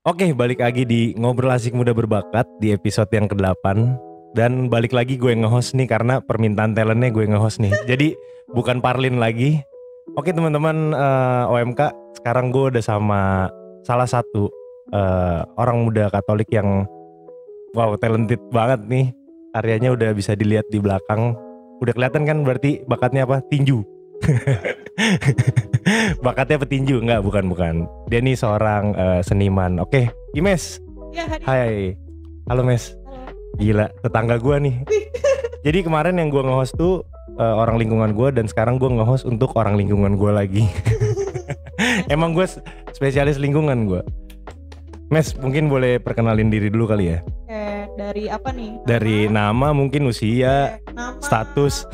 Oke, balik lagi di Ngobrol Asik Muda Berbakat di episode yang ke-8. Dan balik lagi gue nge-host nih karena permintaan talentnya gue nge-host nih. Jadi bukan Parlin lagi. Oke teman-teman OMK, sekarang gue udah sama salah satu orang muda Katolik yang wow talented banget nih. Karyanya udah bisa dilihat di belakang. Udah kelihatan kan berarti bakatnya apa? Tinju. Bakatnya petinju? Enggak, bukan. Dia nih seorang seniman. Oke, Imes. Ya, Hai. Halo Mes. Halo. Gila, tetangga gue nih. Jadi kemarin yang gue nge-host tuh orang lingkungan gue, dan sekarang gue nge-host untuk orang lingkungan gue lagi. Emang gue spesialis lingkungan gue. Mes, mungkin boleh perkenalin diri dulu kali ya? Dari apa nih? Dari nama mungkin, usia, nama, status.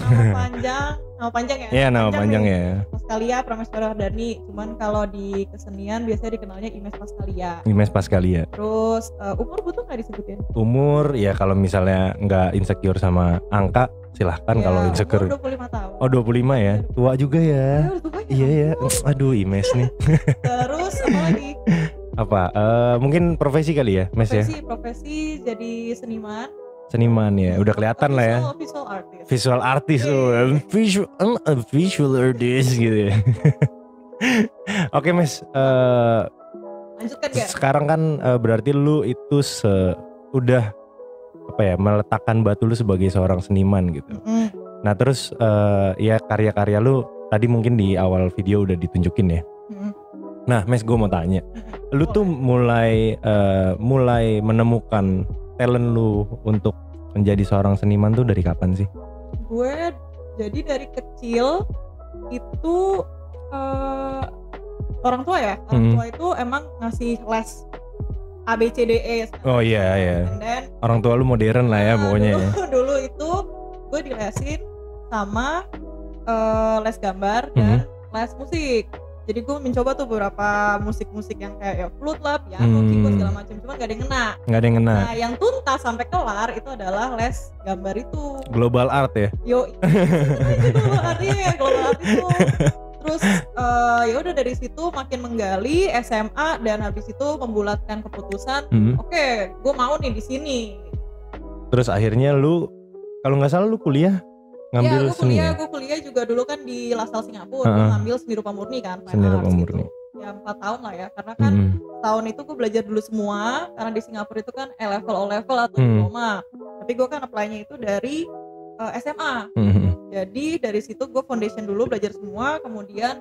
Nama panjang ya? Iya, nama panjang ya. Paskalia Prameswara Ardhani. Cuman kalau di kesenian biasanya dikenalnya Imes Paskalia. Imes Paskalia. Terus umur butuh nggak disebutin? Umur ya kalau misalnya nggak insecure sama angka silahkan Ya, kalau insecure. Umur 25 tahun. Oh 25 ya, tua juga ya. Iya ya, aduh Imes nih. Terus apa lagi? Apa? Mungkin profesi kali ya, Mes ya? Profesi jadi seniman. Seniman ya, udah kelihatan lah ya. Visual artist. Visual artist, visual artist gitu ya. Oke Mes, Lanjutkan ya. sekarang kan berarti lu itu udah apa ya, meletakkan batu lu sebagai seorang seniman gitu. Nah terus ya karya-karya lu tadi mungkin di awal video udah ditunjukin ya. Nah Mes, gue mau tanya, lu tuh mulai menemukan talent lu untuk menjadi seorang seniman tuh dari kapan sih? Gue jadi dari kecil itu orang tua ya, orang tua itu emang ngasih les ABCDE. Oh iya ya. Orang tua lu modern lah ya pokoknya. Dulu itu gue dilesin sama les gambar dan les musik. Jadi gue mencoba tuh beberapa musik-musik yang kayak ya flute lah, piano, keyboard segala macam. Cuma gak ada yang ngena. Gak ada yang ngena. Nah yang tuntas sampai kelar itu adalah les gambar itu. Global art ya? Yo, global art ya, global art itu. Terus ya udah dari situ makin menggali SMA dan habis itu membulatkan keputusan. Oke, gue mau nih di sini. Terus akhirnya lu, kalau nggak salah lu kuliah? Ngambil seni ya? Gue kuliah juga dulu kan di LaSalle Singapura, gue ngambil seni rupa murni kan, seni rupa murni. Gitu. Ya 4 tahun lah ya, karena kan tahun itu gue belajar dulu semua, karena di Singapura itu kan E-level, O-level atau diploma. Tapi gue kan apply-nya itu dari SMA. Jadi dari situ gue foundation dulu belajar semua, kemudian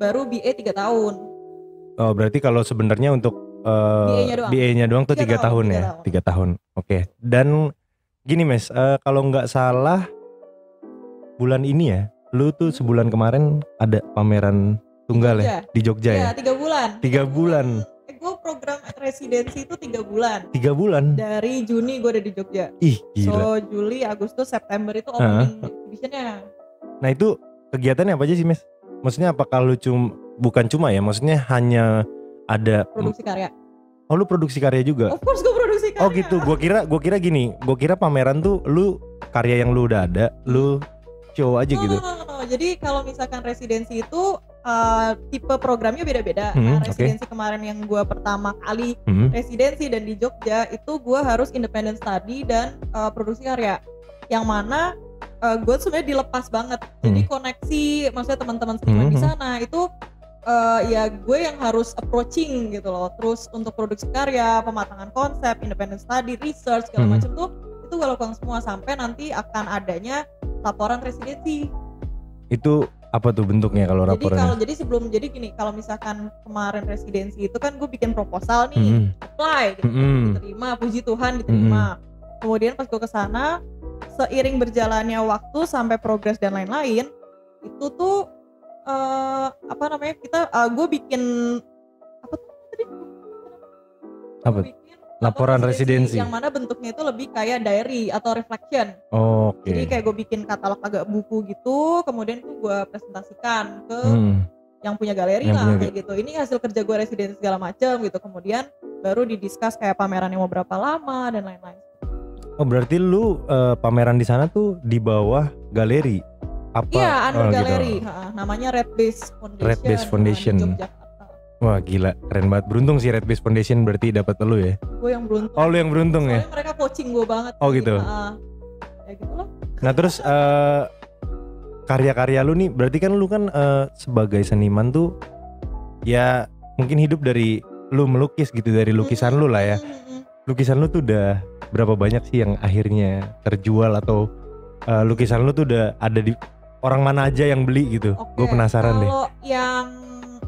baru BA 3 tahun. Oh berarti kalau sebenarnya untuk BA-nya doang tuh 3 tahun ya? 3 tahun, oke. Dan gini Mes, kalau nggak salah bulan ini ya, lu tuh sebulan kemarin ada pameran tunggal ya di Jogja ya? 3 bulan. 3 bulan. Gue program residensi itu 3 bulan. 3 bulan? Dari Juni gue ada di Jogja. Ih gila. So Juli, Agustus, September itu opening exhibitionnya. Nah itu kegiatannya apa aja sih Mes? Maksudnya apakah lu bukan cuma ya, maksudnya hanya ada produksi karya. Oh lu produksi karya juga? Of course gue produksi karya. Oh gitu, gue kira gini, gue kira pameran tuh lu karya yang lu udah ada, lu show aja gitu. No. Jadi kalau misalkan residensi itu tipe programnya beda-beda. Residensi kemarin yang gue pertama kali residensi dan di Jogja itu gue harus independent study dan produksi karya. Yang mana gue sebenarnya dilepas banget. Jadi koneksi, maksudnya teman-teman seniman di sana itu ya gue yang harus approaching gitu loh. Terus untuk produksi karya, pematangan konsep, independent study, research segala macam tuh itu gue lakukan semua sampai nanti akan adanya laporan residensi. Itu apa tuh bentuknya kalau laporannya? Jadi gini, kalau misalkan kemarin residensi itu kan gue bikin proposal nih, apply gitu, diterima, puji Tuhan diterima. Kemudian pas gue kesana, seiring berjalannya waktu sampai progres dan lain-lain, itu tuh gue bikin apa tuh tadi? Apa? Laporan residensi yang mana bentuknya itu lebih kayak diary atau reflection. Oke. Jadi kayak gue bikin katalog agak buku gitu, kemudian tuh gue presentasikan ke yang punya galeri lah kayak gitu. Ini hasil kerja gue residensi segala macam gitu. Kemudian baru didiskus kayak pamerannya mau berapa lama dan lain-lain. Oh berarti lu pameran di sana tuh di bawah galeri? Apa? Iya, under galeri. Gitu. Namanya Red Base Foundation. Red Base Foundation. Di Yogyakarta. Wah gila, keren banget. Beruntung sih Red Base Foundation berarti dapat lu ya. Gue yang beruntung. Oh lu yang beruntung. Soalnya ya. Mereka coaching gue banget. Oh gitu. Ya gitu loh. Nah terus karya-karya lu nih, berarti kan lu kan sebagai seniman tuh ya mungkin hidup dari lu melukis gitu, dari lukisan lu lah ya. Lukisan lu tuh udah berapa banyak sih yang akhirnya terjual atau lukisan lu tuh udah ada di orang mana aja yang beli gitu? Gue penasaran deh. Kalau yang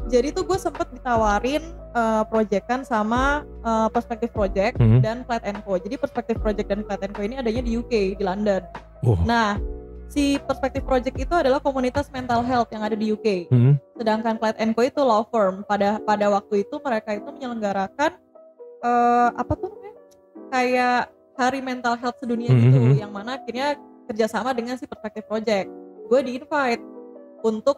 jadi tuh gue sempet ditawarin proyekan sama Perspective Project dan Flat & Co. Jadi Perspective Project dan Flat & Co ini adanya di UK, di London. Nah, si Perspective Project itu adalah komunitas mental health yang ada di UK. Sedangkan Flat & Co itu law firm. Pada waktu itu mereka itu menyelenggarakan apa tuh namanya? Kayak Hari Mental Health Sedunia gitu, yang mana akhirnya kerjasama dengan si Perspective Project. Gue di-invite untuk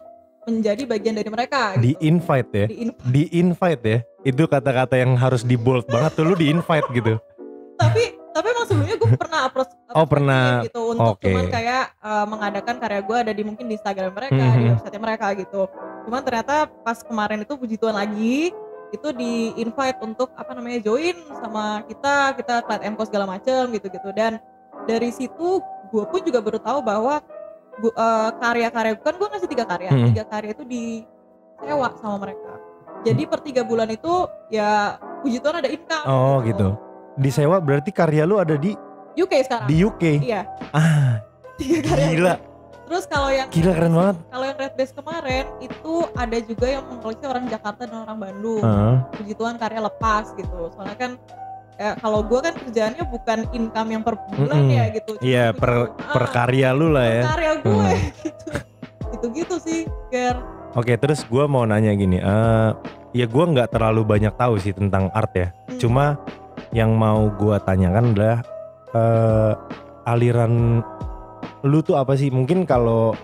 menjadi bagian dari mereka gitu. Di-invite ya? Di-invite ya? Itu kata-kata yang harus di-bold banget tuh, lu di-invite gitu. Tapi emang sebelumnya gue pernah approach pernah gitu untuk cuman kayak mengadakan karya gue ada di mungkin di Instagram mereka, di website mereka gitu. Cuman ternyata pas kemarin itu puji Tuhan lagi itu di-invite untuk join sama kita Flat & Co segala macem gitu-gitu. Dan dari situ gue pun juga baru tahu bahwa karya-karya kan gue ngasih 3 karya. 3 karya itu disewa sama mereka. Jadi per 3 bulan itu ya puji Tuhan ada income. Oh gitu. Disewa berarti karya lu ada di UK sekarang. Di UK? Iya. 3 karya. Gila. Terus kalau yang gila keren banget. Kalau yang Red Base kemarin itu ada juga yang mengkoleksi orang Jakarta dan orang Bandung. Puji Tuhan karya lepas gitu. Soalnya kan kalau gue kan kerjaannya bukan income yang per bulan ya gitu. Iya per karya lu lah ya. Karya gue gitu sih Ger. Oke terus gue mau nanya gini. Ya gue gak terlalu banyak tahu sih tentang art ya. Cuma yang mau gue tanyakan adalah aliran lu tuh apa sih? Mungkin kalau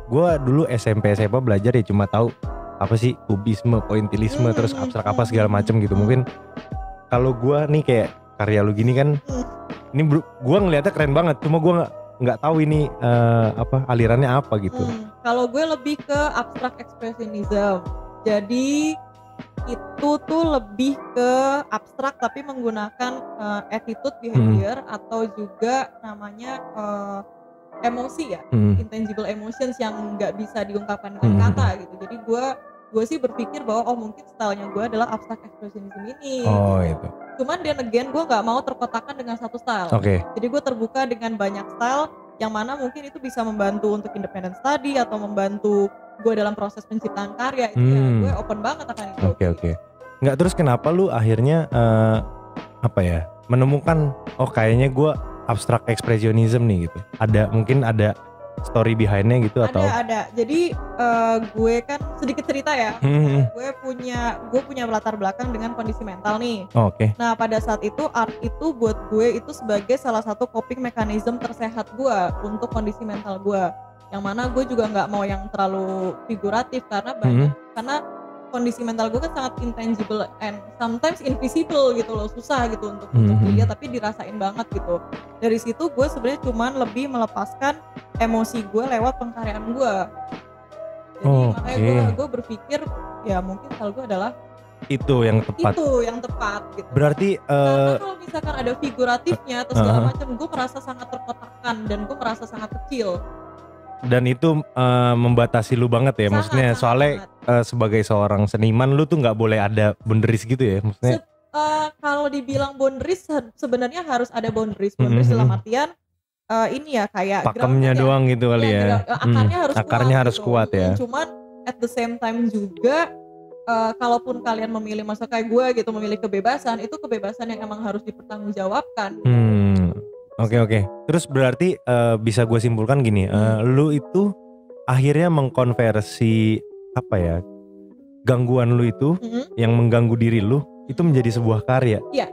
gue dulu SMP SMA belajar ya cuma tahu apa sih kubisme, pointillisme, terus abstrak apa segala macem gitu. Mungkin kalau gue nih kayak karya lu gini kan, ini gue ngeliatnya keren banget. Cuma gue nggak tahu ini alirannya apa gitu. Kalau gue lebih ke abstrak expressionism. Jadi itu tuh lebih ke abstrak tapi menggunakan attitude, behavior atau juga namanya emosi ya, intangible emotions yang nggak bisa diungkapkan dengan kata gitu. Jadi gue sih berpikir bahwa mungkin stylenya gue adalah abstract expressionism ini. Gitu. Cuman dan again gue nggak mau terkotakkan dengan satu style. Jadi gue terbuka dengan banyak style yang mana mungkin itu bisa membantu untuk independent study atau membantu gue dalam proses penciptaan karya itu ya gue open banget akan itu. Oke. Nggak terus kenapa lu akhirnya menemukan kayaknya gue abstrak expressionism nih gitu. Mungkin ada story behindnya gitu atau? Ada. Jadi gue kan sedikit cerita ya. Gue punya latar belakang dengan kondisi mental nih. Oke. Nah pada saat itu art itu buat gue itu sebagai salah satu coping mechanism tersehat gue untuk kondisi mental gue. Yang mana gue juga nggak mau yang terlalu figuratif karena karena kondisi mental gue kan sangat intangible and sometimes invisible gitu loh, susah gitu untuk dilihat tapi dirasain banget gitu. Dari situ gue sebenarnya cuman lebih melepaskan emosi gue lewat pengkaryaan gue. Jadi makanya gue berpikir ya mungkin hal gue adalah itu yang tepat. Gitu. Berarti karena kalau misalkan ada figuratifnya atau segala macam, gue merasa sangat terkotakkan dan gue merasa sangat kecil. Dan itu membatasi lu banget ya, maksudnya soalnya sebagai seorang seniman lu tuh nggak boleh ada boundaries gitu ya, maksudnya. Kalau dibilang boundaries sebenarnya harus ada boundaries dalam artian ini ya kayak pakemnya doang gitu kali ya. Akarnya harus kuat ya. Cuman at the same time juga kalaupun kalian memilih masa kayak gue gitu memilih kebebasan, itu kebebasan yang emang harus dipertanggungjawabkan. Oke. Terus berarti bisa gue simpulkan gini, lu itu akhirnya mengkonversi gangguan lu itu yang mengganggu diri lu itu menjadi sebuah karya. Iya.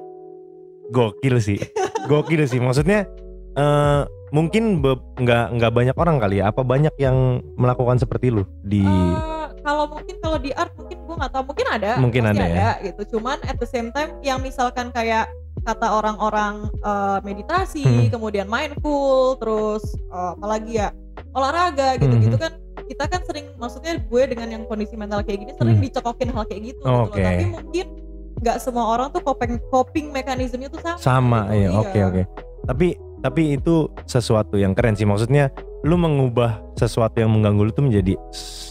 Gokil sih. Maksudnya mungkin nggak banyak orang kali ya. Apa banyak yang melakukan seperti lu di? Kalau di art mungkin gue nggak tahu, mungkin ada ya gitu. Cuman at the same time yang misalkan kayak kata orang-orang meditasi, kemudian mindful, terus apalagi ya olahraga gitu-gitu kan kita kan sering, maksudnya gue dengan yang kondisi mental kayak gini sering dicokokin hal kayak gitu, gitu loh. Tapi mungkin nggak semua orang tuh coping mekanismenya tuh sama gitu. Ya oke. Tapi itu sesuatu yang keren sih, maksudnya lu mengubah sesuatu yang mengganggu lu tuh menjadi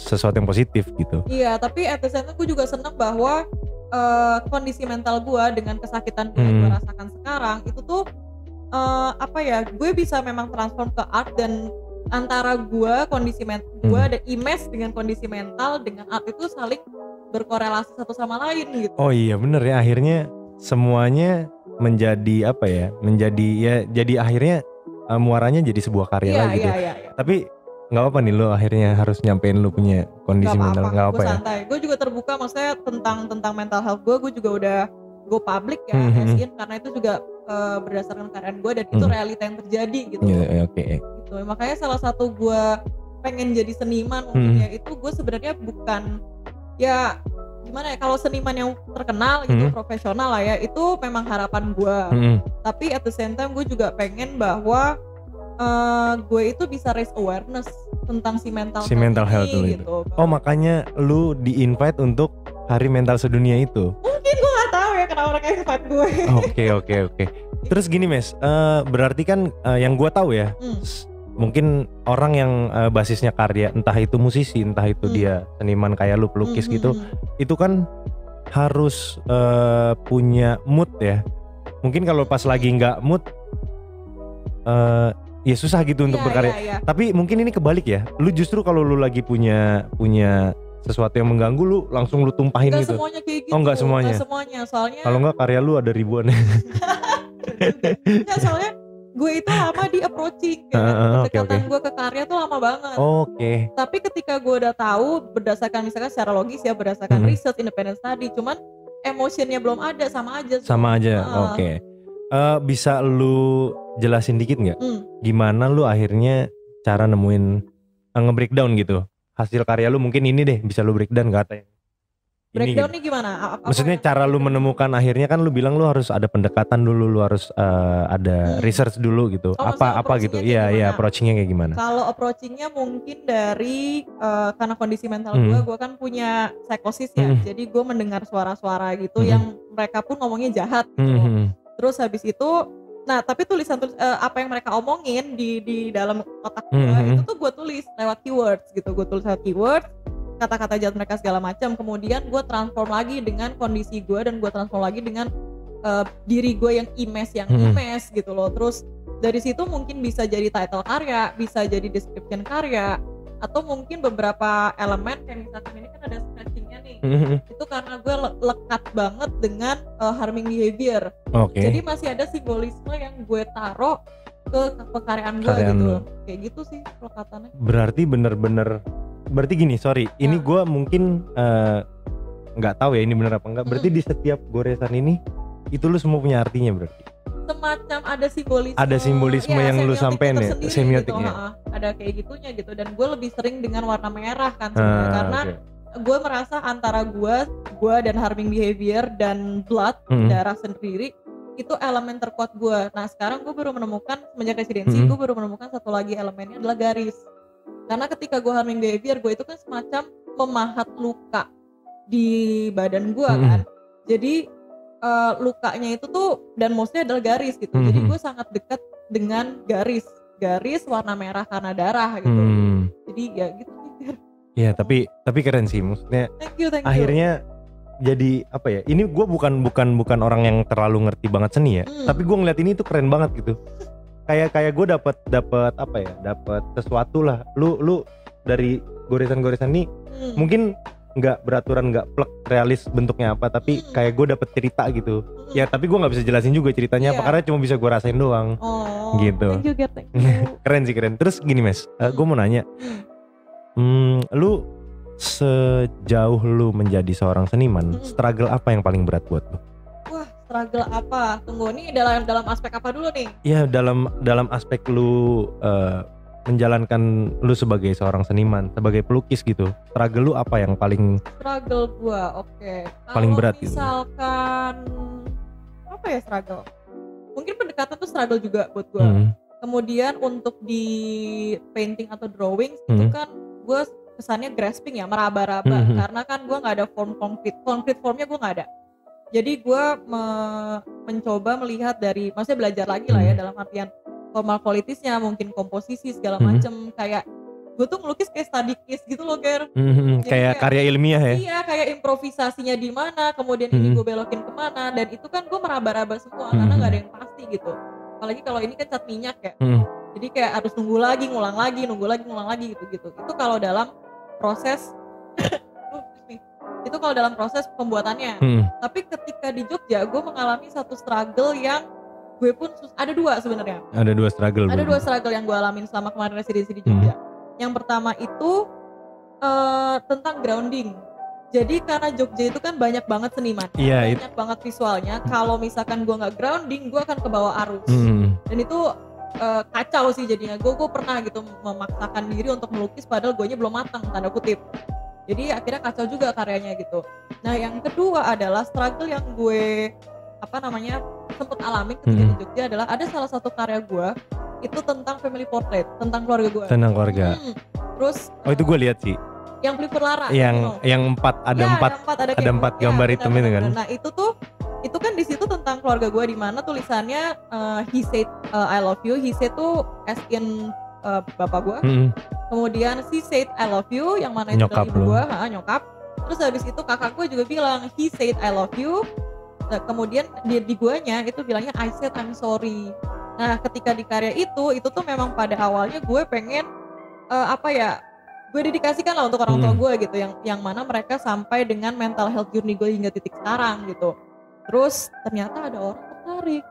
sesuatu yang positif gitu. Iya, tapi at the same time gue juga seneng bahwa kondisi mental gue dengan kesakitan yang gue rasakan sekarang itu tuh gue bisa memang transform ke art, dan antara gue kondisi gue ada image dengan kondisi mental dengan art itu saling berkorelasi satu sama lain gitu. Oh iya bener ya, akhirnya semuanya menjadi jadi akhirnya muaranya jadi sebuah karya lagi gitu. Iya. Tapi nggak apa nih lo akhirnya harus nyampein lo punya kondisi mental, nggak apa ya? Gue santai, gue juga terbuka, maksudnya tentang mental health gue juga udah go public ya, karena itu juga berdasarkan karyan gue dan itu realita yang terjadi gitu. Oke. Gitu. Makanya salah satu gue pengen jadi seniman mungkin ya itu gue sebenarnya bukan ya gimana ya, kalau seniman yang terkenal gitu profesional lah ya, itu memang harapan gue. Tapi at the same time gue juga pengen bahwa gue itu bisa raise awareness tentang si mental health gitu. Oh makanya lu di-invite untuk Hari Mental Sedunia itu? Mungkin gue gak tahu ya kenapa mereka invite gue. Oke. Terus gini Mes, berarti kan yang gue tahu ya, mungkin orang yang basisnya karya, entah itu musisi, entah itu dia seniman kayak lu, pelukis gitu, itu kan harus punya mood ya. Mungkin kalau pas lagi nggak mood, ya susah gitu untuk berkarya. Iya. Tapi mungkin ini kebalik ya. Lu justru kalau lu lagi punya sesuatu yang mengganggu, lu langsung lu tumpahin gak gitu. Semuanya kayak gitu. Oh nggak semuanya. Nggak semuanya, soalnya. Kalau nggak karya lu ada ribuan. Nggak, soalnya gue itu lama di approaching, pendekatan gue ke karya tuh lama banget. Tapi ketika gue udah tahu berdasarkan misalkan secara logis ya, berdasarkan research, independent study, cuman emotionnya belum ada, sama aja. Oke. Bisa lu jelasin dikit nggak? Gimana lu akhirnya cara nemuin nge-breakdown gitu hasil karya lu? Mungkin ini deh bisa lu breakdown katanya. Breakdown nih gimana? Maksudnya cara lu menemukan akhirnya kan lu bilang lu harus ada pendekatan dulu, lu harus ada research dulu gitu. Apa gitu? Iya, approachingnya kayak gimana? Kalau approachingnya mungkin dari karena kondisi mental gue kan punya psikosis ya. Jadi gue mendengar suara-suara gitu yang mereka pun ngomongnya jahat gitu. Terus habis itu, nah tapi tulisan apa yang mereka omongin di dalam otak gue itu tuh gue tulis lewat keywords gitu. Gue tulis lewat keywords, kata-kata jahat mereka segala macam. Kemudian gue transform lagi dengan kondisi gue, dan gue transform lagi dengan diri gue yang image gitu loh. Terus dari situ mungkin bisa jadi title karya, bisa jadi description karya, atau mungkin beberapa elemen kayak misalkan ini kan ada stretchingnya nih. Itu karena gue lekat banget dengan harming behavior. Jadi masih ada simbolisme yang gue taruh ke karyaan gue gitu. Kayak gitu sih pelekatannya. Berarti gini, sorry, ini gue mungkin nggak tahu ya ini bener apa enggak. Berarti di setiap goresan ini itu lu semua punya artinya berarti? Semacam ada simbolisme yang lu sampein ya, semiotiknya gitu. Ada kayak gitunya gitu, dan gue lebih sering dengan warna merah kan sebenarnya, karena gue merasa antara gue dan harming behavior dan blood, darah sendiri, itu elemen terkuat gue. Nah sekarang gue baru menemukan, semenjak residensi gue baru menemukan satu lagi elemennya adalah garis. Karena ketika gue harming behavior, gue itu kan semacam memahat luka di badan gue kan. Jadi lukanya itu tuh, dan mostly adalah garis gitu. Jadi gue sangat dekat dengan garis warna merah karena darah gitu. Jadi ya gitu. Ya tapi keren sih, maksudnya. Thank you. Akhirnya jadi apa ya? Ini gue bukan orang yang terlalu ngerti banget seni ya. Tapi gue ngeliat ini tuh keren banget gitu. Kayak gue dapat apa ya? Dapat sesuatu lah. Lu dari goresan-goresan ini mungkin nggak beraturan, nggak plek realis bentuknya apa, tapi kayak gue dapet cerita gitu. Ya tapi gue nggak bisa jelasin juga ceritanya apa, karena cuma bisa gue rasain doang. Gitu. Thank you. Keren sih, keren. Terus gini Mes, gue mau nanya, lu sejauh lu menjadi seorang seniman, struggle apa yang paling berat buat lu? Wah, struggle apa? Tunggu, ini dalam aspek apa dulu nih? Ya dalam aspek lu menjalankan lu sebagai seorang seniman, sebagai pelukis gitu. Struggle lu apa yang paling? Struggle gua, paling berat gitu. Misalkan apa ya struggle? Mungkin pendekatan tuh struggle juga buat gua. Kemudian untuk di painting atau drawing itu kan gua kesannya grasping ya, meraba-raba, karena kan gue nggak ada form konkret formnya gue nggak ada. Jadi gue mencoba melihat dari, maksudnya belajar lagi lah ya, dalam artian formal qualitiesnya, mungkin komposisi segala macem. Kayak gue tuh ngelukis kayak study case gitu loh, Ger. Kayak karya ilmiah ya? Iya, kayak improvisasinya di mana, kemudian ini gue belokin kemana, dan itu kan gue meraba-raba semua karena nggak ada yang pasti gitu. Apalagi kalau ini kan cat minyak ya, jadi kayak harus nunggu lagi, ngulang lagi gitu. Itu kalau dalam proses itu kalau dalam proses pembuatannya. Tapi ketika di Jogja, gue mengalami satu struggle yang gue pun ada dua sebenarnya. Ada dua struggle yang gue alamin selama kemarin residensi di Jogja. Yang pertama itu tentang grounding. Jadi karena Jogja itu kan banyak banget seniman, banyak banget visualnya. Kalau misalkan gue nggak grounding, gue akan kebawa arus. Dan itu kacau sih jadinya. Gue pernah gitu memaksakan diri untuk melukis padahal gue nya belum matang, tanda kutip. Jadi akhirnya kacau juga karyanya gitu. Nah yang kedua adalah struggle yang gue sempet alamin ketika di Jogja adalah ada salah satu karya gue itu tentang family portrait, tentang keluarga gue. Tentang keluarga. Terus itu gue lihat sih. Yang pelipur Lara. Yang ada empat gambar hitam itu kan. Nah itu kan di situ tentang keluarga gue, di mana tulisannya he said I love you. He said tuh as in bapak gue. Kemudian she said I love you, yang mana itu dari ibu gue, nyokap. Terus habis itu kakak gue juga bilang he said I love you. Nah, kemudian di guanya itu bilangnya I said I'm sorry. Nah ketika di karya itu tuh memang pada awalnya gue pengen gue dedikasikan lah untuk orang tua gue gitu, yang mana mereka sampai dengan mental health journey gue hingga titik sekarang gitu. Terus ternyata ada orang tertarik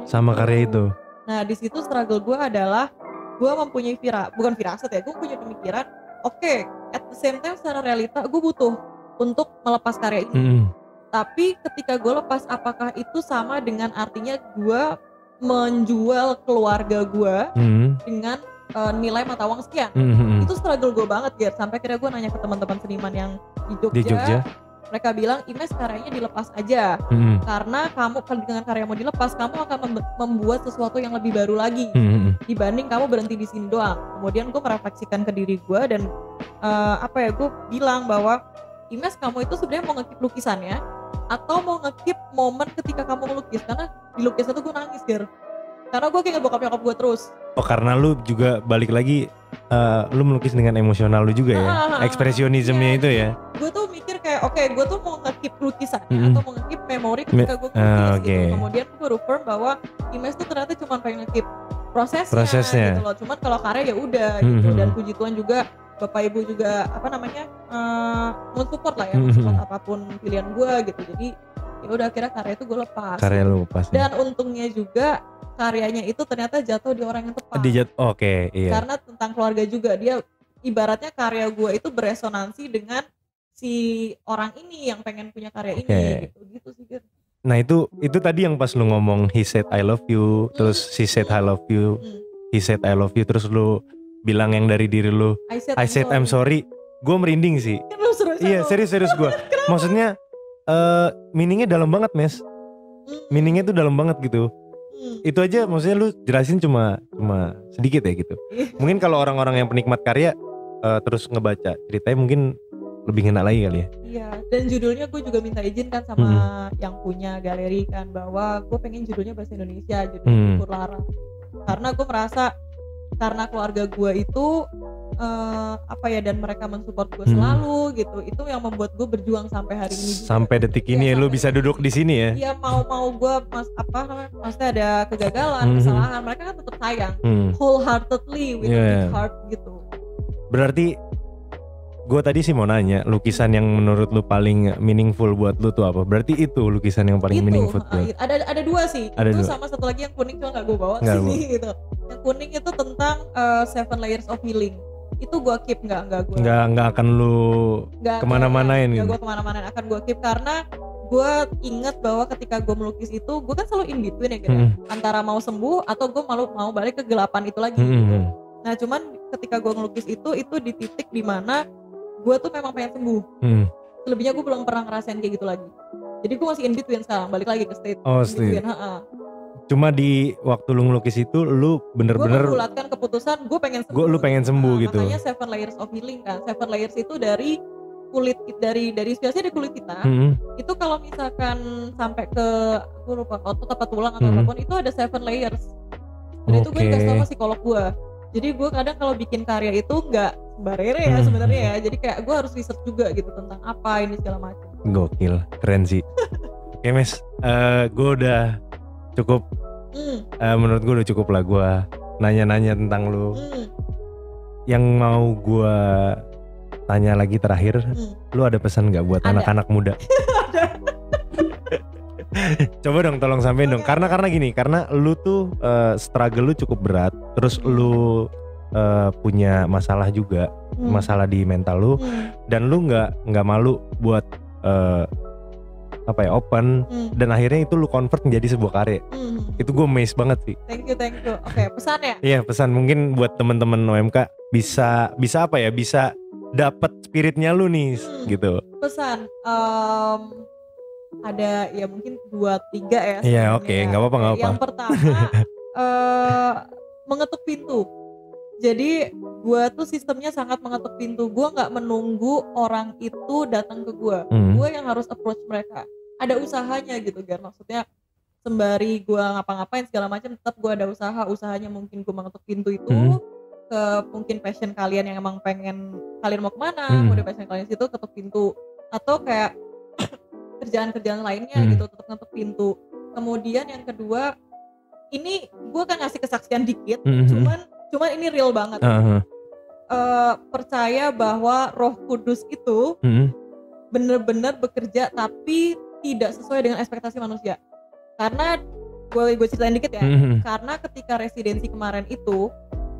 sama karya itu. Nah di situ struggle gue adalah gue mempunyai bukan firasat ya, gue punya pemikiran oke, at the same time secara realita gue butuh untuk melepas karya ini. Tapi ketika gue lepas, apakah itu sama dengan artinya gue menjual keluarga gue dengan nilai mata uang sekian? Itu struggle gue banget, Ger. Sampai kira gue nanya ke teman-teman seniman yang di Jogja. Mereka bilang, Ines karyanya dilepas aja. Karena kamu dengan karyamu dilepas, kamu akan membuat sesuatu yang lebih baru lagi dibanding kamu berhenti di sini doang. Kemudian gue merefleksikan ke diri gue dan gue bilang bahwa Ines, kamu itu sebenarnya mau nge-keep lukisannya atau mau nge-keep momen ketika kamu melukis? Karena di lukisan itu gue nangis, Ger. Karena gue keinget bokap nyokap gue terus. Oh, karena lu juga balik lagi lu melukis dengan emosional lu juga ya, ekspresionismenya itu ya. Gue tuh mikir kayak gue tuh mau nge-keep lukisannya atau mau nge-keep memori ketika gue melukis gitu. Kemudian gue baru firm bahwa Imes tuh ternyata cuma pengen nge-keep prosesnya gitu loh. Cuman kalau karya ya udah gitu. Dan puji Tuhan juga Bapak Ibu juga mensupport lah ya, mensupport apapun pilihan gue gitu. Jadi ya udah akhirnya karya itu gue lepas. Karya lu lepas. Dan untungnya juga karyanya itu ternyata jatuh di orang yang tepat. Iya. Karena tentang keluarga juga, dia ibaratnya karya gue itu beresonansi dengan si orang ini yang pengen punya karya ini gitu sih. Nah itu tadi yang pas lu ngomong he said I love you, terus she said I love you, he said I love you, terus lu bilang yang dari diri lu I said I'm sorry. Gue merinding sih. Iya serius gue. Maksudnya meaningnya dalam banget, Mes. Meaningnya tuh dalam banget gitu. Itu aja maksudnya lu jelasin cuma sedikit ya gitu. Mungkin kalau orang-orang yang penikmat karya terus ngebaca ceritanya mungkin lebih ngena lagi kali ya. Iya, dan judulnya gue juga minta izin kan sama yang punya galeri kan, bahwa gue pengen judulnya bahasa Indonesia, judulnya Pelipur Lara. Karena gue merasa karena keluarga gue itu dan mereka mensupport gue selalu gitu, itu yang membuat gue berjuang sampai hari ini juga. Sampai detik ini ya, lu bisa duduk di sini ya. Iya, mau gue maksudnya ada kegagalan, kesalahan, mereka kan tetap sayang wholeheartedly with a big heart gitu. Berarti gue tadi sih mau nanya, lukisan yang menurut lu paling meaningful buat lu tuh apa? Berarti itu lukisan yang paling meaningful buat. Ada dua sih. Itu sama satu lagi yang kuning cuma gak gue bawa sini gitu. Yang kuning itu tentang 7 layers of healing. Itu gue keep, nggak akan lu kemana-manain gitu. Nggak gue kemana-manain, akan gue keep karena gue inget bahwa ketika gue melukis itu gue kan selalu in between ya gitu. Antara mau sembuh atau gue mau balik ke gelapan itu lagi gitu. Nah cuman ketika gue melukis itu di titik dimana gue tuh memang pengen sembuh. Selebihnya gue belum pernah ngerasain kayak gitu lagi. Jadi gue masih in between sekarang, balik lagi ke state in between. Cuma di waktu lu ngelukis itu lu bener-bener gue membulatkan keputusan gue pengen sembuh. Lu pengen sembuh gitu. Makanya 7 layers of healing kan. 7 layers itu dari kulit, dari biasanya dari kulit kita. Itu kalau misalkan sampai ke gue lupa otot apa tulang atau apapun, itu ada 7 layers. Dan itu gue dikasih sama psikolog gue. Jadi gue kadang kalau bikin karya itu nggak barere ya sebenarnya ya. Jadi kayak gue harus research juga gitu tentang apa ini segala macam. Gokil, keren sih. Oke Mes, gue udah cukup. Menurut gue udah cukup lah gue nanya-nanya tentang lu. Yang mau gue tanya lagi terakhir, lu ada pesan nggak buat anak-anak muda? Coba dong, tolong sampein dong. Karena gini, karena lu tuh struggle lu cukup berat, terus lu punya masalah juga, masalah di mental lu, dan lu nggak malu buat open, dan akhirnya itu lu convert menjadi sebuah karya. Itu gue amazed banget sih. Thank you. Oke, pesan ya? Iya, pesan mungkin buat teman-teman OMK bisa apa ya, bisa dapat spiritnya lu nih gitu. Pesan ada ya mungkin 2-3 ya. Iya, oke, nggak apa-apa. Yang pertama mengetuk pintu. Jadi gue tuh sistemnya sangat mengetuk pintu. Gue nggak menunggu orang itu datang ke gue. Gue yang harus approach mereka. Ada usahanya gitu kan. Maksudnya sembari gue ngapa-ngapain segala macam, tetap gue ada usahanya. Mungkin gue mengetuk pintu itu ke mungkin passion kalian yang emang pengen kalian mau kemana, udah passion kalian situ ketuk pintu. Atau kayak kerjaan-kerjaan lainnya gitu, tetap ngetuk pintu. Kemudian yang kedua, ini gue kan ngasih kesaksian dikit, cuman ini real banget. Percaya bahwa Roh Kudus itu bener-bener bekerja tapi tidak sesuai dengan ekspektasi manusia. Karena gue ceritain dikit ya. Karena ketika residensi kemarin itu,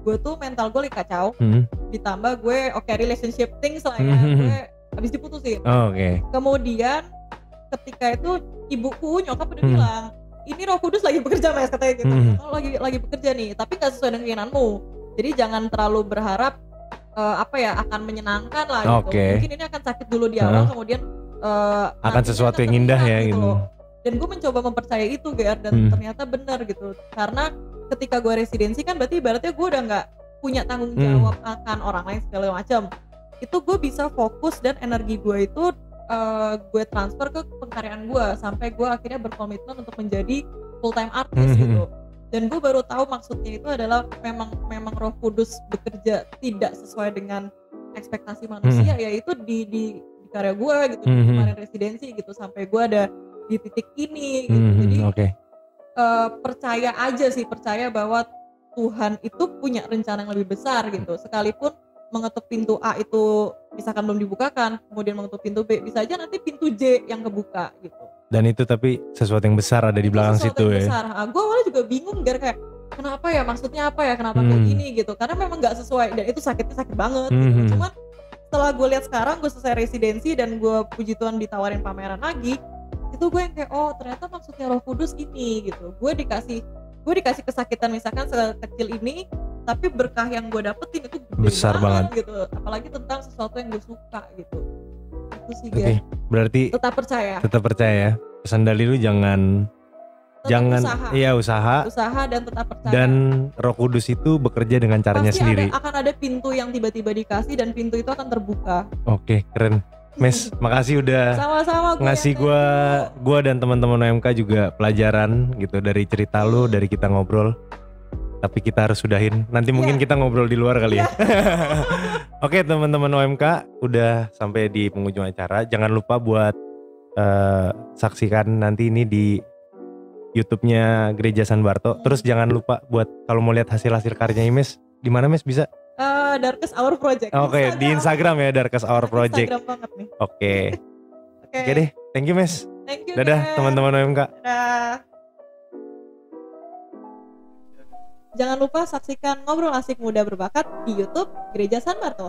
gue tuh mental gue lagi kacau. Ditambah gue relationship things lah ya. Gue habis diputusin. Kemudian ketika itu ibuku, nyokap udah bilang, ini Roh Kudus lagi bekerja Mas, katanya gitu. Oh, lagi bekerja nih, tapi gak sesuai dengan keinginanmu. Jadi jangan terlalu berharap akan menyenangkan lah gitu. Mungkin ini akan sakit dulu di awal, kemudian akan sesuatu yang indah ya gitu. Dan gue mencoba mempercayai itu Ger, dan ternyata benar gitu. Karena ketika gue residensi kan berarti ibaratnya gue udah gak punya tanggung jawab akan orang lain segala macam. Itu gue bisa fokus dan energi gue itu gue transfer ke pengkaryaan gue sampai gue akhirnya berkomitmen untuk menjadi full time artist gitu. Dan gue baru tahu maksudnya itu adalah memang Roh Kudus bekerja tidak sesuai dengan ekspektasi manusia, yaitu di karya gue gitu, kemarin residensi gitu, sampai gue ada di titik ini gitu. Jadi percaya bahwa Tuhan itu punya rencana yang lebih besar gitu. Sekalipun mengetuk pintu A itu misalkan belum dibukakan, kemudian mengetuk pintu B, bisa aja nanti pintu J yang kebuka gitu. Dan itu tapi sesuatu yang besar ada di belakang situ ya. Gue awalnya juga bingung kayak kenapa ya, maksudnya apa ya, kenapa kayak gini gitu. Karena memang gak sesuai dan itu sakit banget gitu. Cuman setelah gue lihat sekarang, gue selesai residensi dan gue puji Tuhan ditawarin pameran lagi, itu gue yang kayak oh ternyata maksudnya Roh Kudus ini gitu. Gue dikasih kesakitan misalkan sekecil ini, tapi berkah yang gue dapetin itu besar banget gitu. Apalagi tentang sesuatu yang gue suka gitu. Itu sih berarti tetap percaya. Pesan dari lu jangan usaha dan tetap percaya. Dan Roh Kudus itu bekerja dengan caranya pasti sendiri. Akan ada pintu yang tiba-tiba dikasih dan pintu itu akan terbuka. Oke, keren. Mes, makasih udah sama-sama ngasih gua dan teman-teman OMK juga pelajaran gitu dari cerita lu, dari kita ngobrol. Tapi kita harus sudahin. Nanti mungkin kita ngobrol di luar kali ya. Oke, teman-teman OMK, udah sampai di penghujung acara. Jangan lupa buat saksikan nanti ini di YouTube-nya Gereja San Barto. Terus jangan lupa buat kalau mau lihat hasil-hasil karyanya Mes, di mana Mes bisa? Darkest Hour Project. Oke, di Instagram ya, Darkest Hour Project. Instagram banget nih. Oke deh, thank you Mes. Thank you. Dadah teman-teman OMK. Dadah. Jangan lupa saksikan Ngobrol Asik Muda Berbakat di YouTube Gereja San Barto.